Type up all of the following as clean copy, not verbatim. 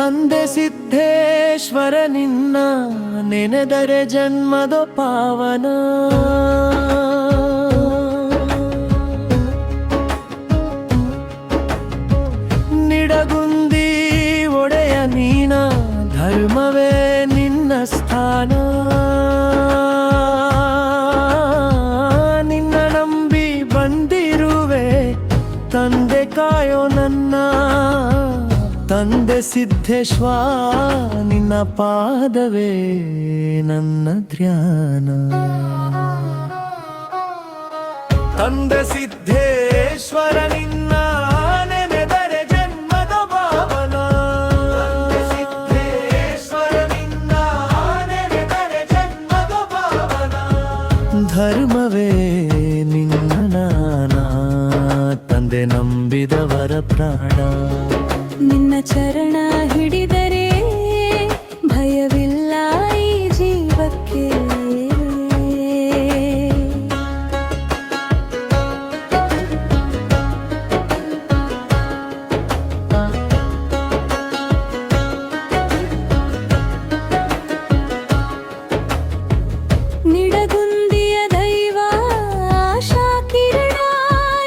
ತಂದೆ ಸಿದ್ದೇಶ್ವರ ನಿನ್ನ ನೆನೆದರೆ ಜನ್ಮದ ಪಾವನ. ನಿಡಗುಂದಿ ಒಡೆಯ ನೀನ ಧರ್ಮವೇ ನಿನ್ನ ಸ್ಥಾನ. ನಿನ್ನ ನಂಬಿ ಬಂದಿರುವೆ ತಂದೆ ಕಾಯೋ ನನ್ನ. ತಂದೆ ಸಿದ್ದೇಶ್ವರ ನಿನ್ನ ಪಾದವೇ ನನ್ನ ಧ್ಯಾನ. ತಂದೆ ಸಿದ್ದೇಶ್ವರ ನಿನ್ನ ನೆನೆದರೆ ಜನ್ಮದ ಪಾವನ. ಸಿದ್ದೇಶ್ವರ ನಿನ್ನ ನೆನೆದರೆ ಜನ್ಮದ ಪಾವನ. ಧರ್ಮವೇ ನಿನ್ನ ನಾನ ತಂದೆ ನಂಬಿದವರ ಪ್ರಾಣ. ನಿನ್ನ ಚರಣ ಹಿಡಿದರೆ ಭಯವಿಲ್ಲ ಈ ಜೀವಕ್ಕೆ. ನಿಡಗುಂದಿಯ ದೈವ ಆಶಾ ಕಿರಣ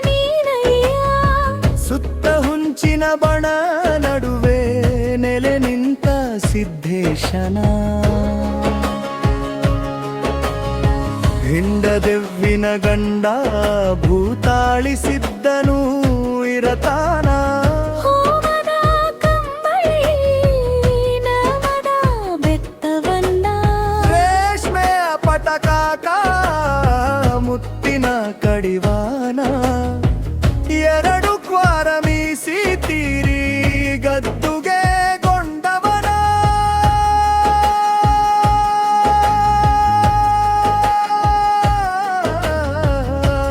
ನೀನಯ್ಯ. ಸುತ್ತ ಹುಂಚಿನ ಬಣ ನಡುವೆ ನೆಲೆ ನಿಂತ ಸಿದ್ದೇಶನ. ಹಿಂಡದೆವ್ವಿನ ಗಂಡ ಭೂತಾಳಿಸಿದ್ದನು ಇರತಾನ. ಹೋಮದ ಕಂಬಳಿ ನವದ ಬೆತ್ತವನ್ನ. ರೇಷ್ಮೆಯ ಪಟಕಾಕ ಮುತ್ತಿನ ಕಡಿವಾನ. ಎರಡು ಕ್ವಾರ ಮೀಸಿ ತೀರಿ ಗದ್ದುಗೆ ಗೊಂಡವನ.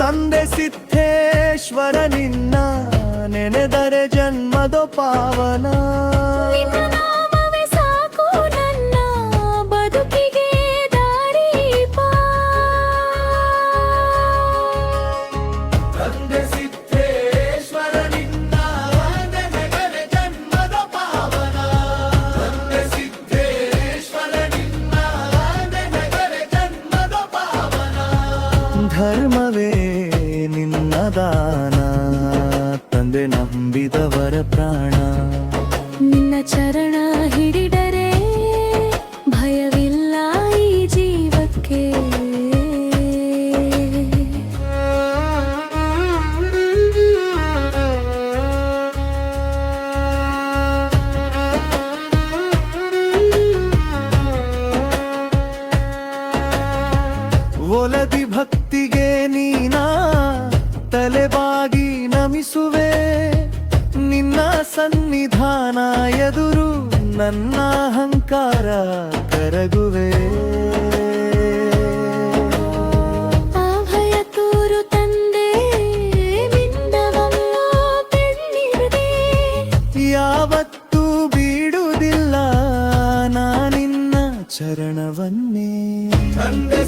ತಂದೆ ಸಿದ್ದೇಶ್ವರ ನಿನ್ನ ನೆನೆದರೆ ಜನ್ಮದ ಪಾವನ. ನಿನ್ನ ನಾಮವೇ ಸಾಕು ನನ್ನ ಬದುಕಿಗೆ ದಾರಿಪ. ತಂದೆ ಸಿದ್ದೇಶ್ವರ ನಿನ್ನ ನೆನೆದರೆ ಜನ್ಮದ ಪಾವನ. ತಂದೆ ಸಿದ್ದೇಶ್ವರ ನಿನ್ನ ನೆನೆದರೆ ಜನ್ಮದ ಪಾವನ. ಧರ್ಮವೇ ನಿನ್ನ ದಾನ ತಂದೆ ನಂಬಿದವರ ಪ್ರಾಣ. ನಿನ್ನ ಚರಣ ಹಿಡಿದರೆ ಭಯವಿಲ್ಲ ಈ ಜೀವಕ್ಕೆ. ಒಲದಿ ಭಕ್ತಿಗೆ ನೀನ ತಲೆಬಾಗಿ ನಮಿಸುವೆ. ನಿನ್ನ ಸನ್ನಿಧಾನ ಎದುರು ನನ್ನ ಅಹಂಕಾರ ಕರಗುವೆ. ಅಭಯ ತೋರು ತಂದೆ ಬಿಂದವಲ್ಲೋ ಬೆನ್ನಿರುದೆ. ಯಾವತ್ತೂ ಬೀಡುವುದಿಲ್ಲ ನಾನಿನ್ನ ಚರಣವನ್ನೇ. ತಂದೆ